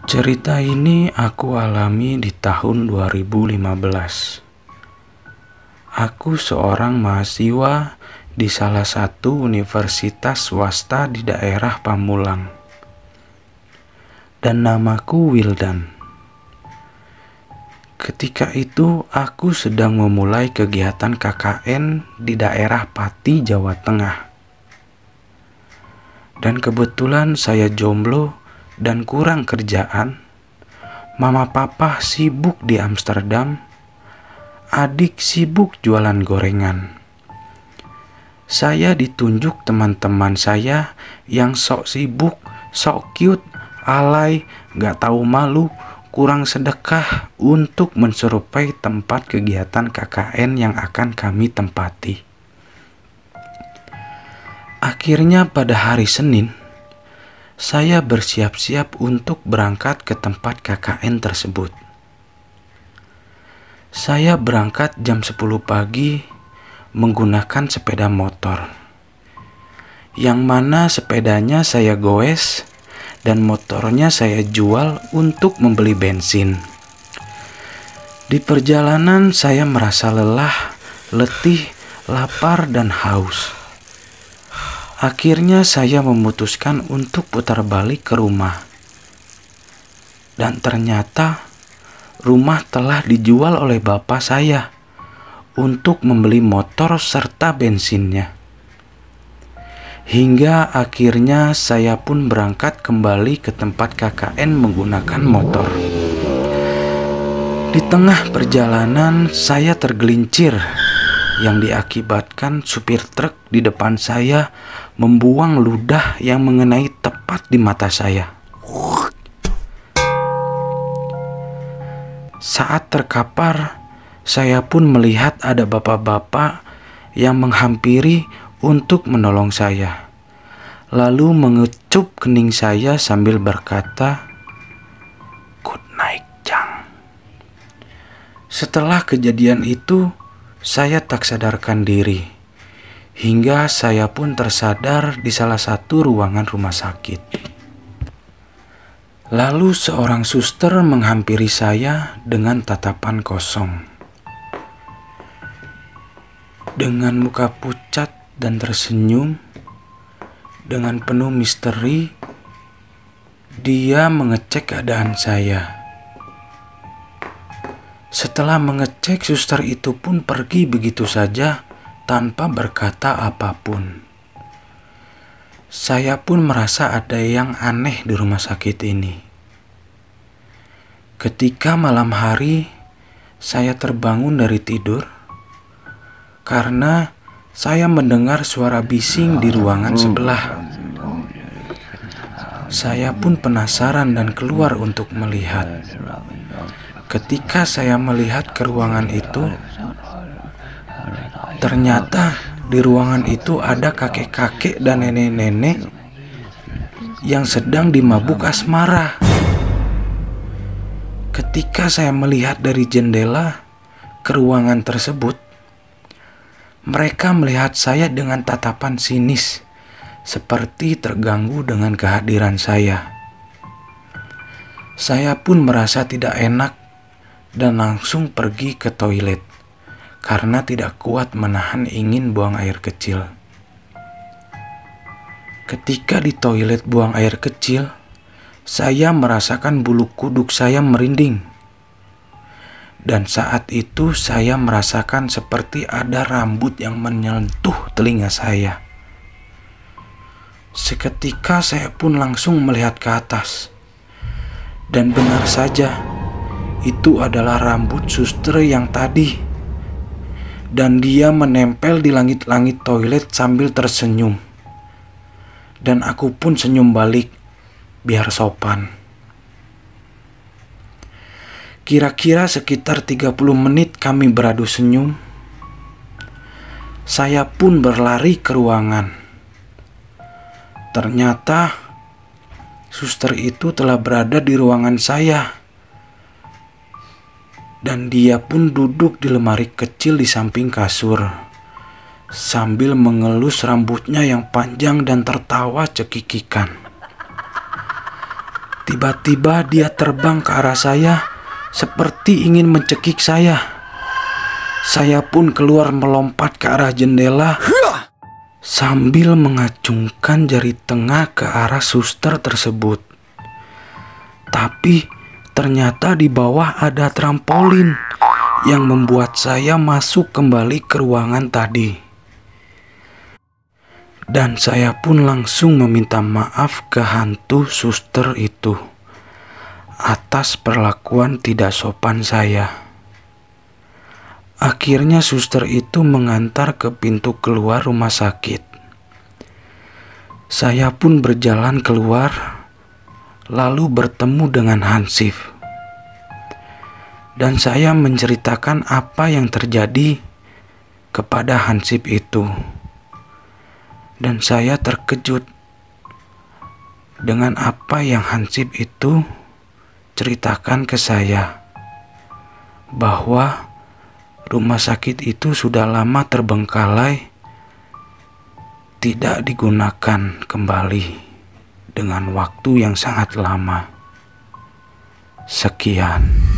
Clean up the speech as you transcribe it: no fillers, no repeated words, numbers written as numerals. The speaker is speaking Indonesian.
Cerita ini aku alami di tahun 2015. Aku seorang mahasiswa di salah satu universitas swasta di daerah Pamulang. Dan namaku Wildan. Ketika itu aku sedang memulai kegiatan KKN di daerah Pati, Jawa Tengah. Dan kebetulan saya jomblo dan kurang kerjaan. Mama papa sibuk di Amsterdam, adik sibuk jualan gorengan. Saya ditunjuk teman-teman saya yang sok sibuk, sok cute, alay, gak tahu malu, kurang sedekah untuk menserupai tempat kegiatan KKN yang akan kami tempati. Akhirnya pada hari Senin, saya bersiap-siap untuk berangkat ke tempat KKN tersebut. Saya berangkat jam 10 pagi menggunakan sepeda motor, yang mana sepedanya saya goes dan motornya saya jual untuk membeli bensin. Di perjalanan saya merasa lelah, letih, lapar, dan haus. Akhirnya saya memutuskan untuk putar balik ke rumah. Dan ternyata rumah telah dijual oleh bapak saya untuk membeli motor serta bensinnya. Hingga akhirnya saya pun berangkat kembali ke tempat KKN menggunakan motor. Di tengah perjalanan saya tergelincir, yang diakibatkan supir truk di depan saya membuang ludah yang mengenai tepat di mata saya. Saat terkapar, saya pun melihat ada bapak-bapak yang menghampiri untuk menolong saya, lalu mengecup kening saya sambil berkata, "Good night, Jang." Setelah kejadian itu, saya tak sadarkan diri, hingga saya pun tersadar di salah satu ruangan rumah sakit. Lalu seorang suster menghampiri saya dengan tatapan kosong. Dengan muka pucat dan tersenyum, dengan penuh misteri, dia mengecek keadaan saya. Setelah mengecek, suster itu pun pergi begitu saja tanpa berkata apapun. Saya pun merasa ada yang aneh di rumah sakit ini. Ketika malam hari, saya terbangun dari tidur karena saya mendengar suara bising di ruangan sebelah. Saya pun penasaran dan keluar untuk melihat. Ketika saya melihat ke ruangan itu, ternyata di ruangan itu ada kakek-kakek dan nenek-nenek yang sedang dimabuk asmara. Ketika saya melihat dari jendela ke ruangan tersebut, mereka melihat saya dengan tatapan sinis, seperti terganggu dengan kehadiran saya. Saya pun merasa tidak enak dan langsung pergi ke toilet karena tidak kuat menahan ingin buang air kecil. Ketika di toilet buang air kecil, saya merasakan bulu kuduk saya merinding. Dan saat itu saya merasakan seperti ada rambut yang menyentuh telinga saya. Seketika saya pun langsung melihat ke atas. Dan benar saja, itu adalah rambut suster yang tadi. Dan dia menempel di langit-langit toilet sambil tersenyum. Dan aku pun senyum balik, biar sopan. Kira-kira sekitar 30 menit kami beradu senyum. Saya pun berlari ke ruangan. Ternyata suster itu telah berada di ruangan saya. Dan dia pun duduk di lemari kecil di samping kasur, sambil mengelus rambutnya yang panjang dan tertawa cekikikan. Tiba-tiba dia terbang ke arah saya seperti ingin mencekik saya. Saya pun keluar melompat ke arah jendela sambil mengacungkan jari tengah ke arah suster tersebut. Tapi ternyata di bawah ada trampolin yang membuat saya masuk kembali ke ruangan tadi. Dan saya pun langsung meminta maaf ke hantu suster itu atas perlakuan tidak sopan saya. Akhirnya suster itu mengantar ke pintu keluar rumah sakit. Saya pun berjalan keluar, lalu bertemu dengan Hansip. Dan saya menceritakan apa yang terjadi kepada Hansip itu. Dan saya terkejut dengan apa yang Hansip itu ceritakan ke saya, bahwa rumah sakit itu sudah lama terbengkalai, tidak digunakan kembali dengan waktu yang sangat lama. Sekian.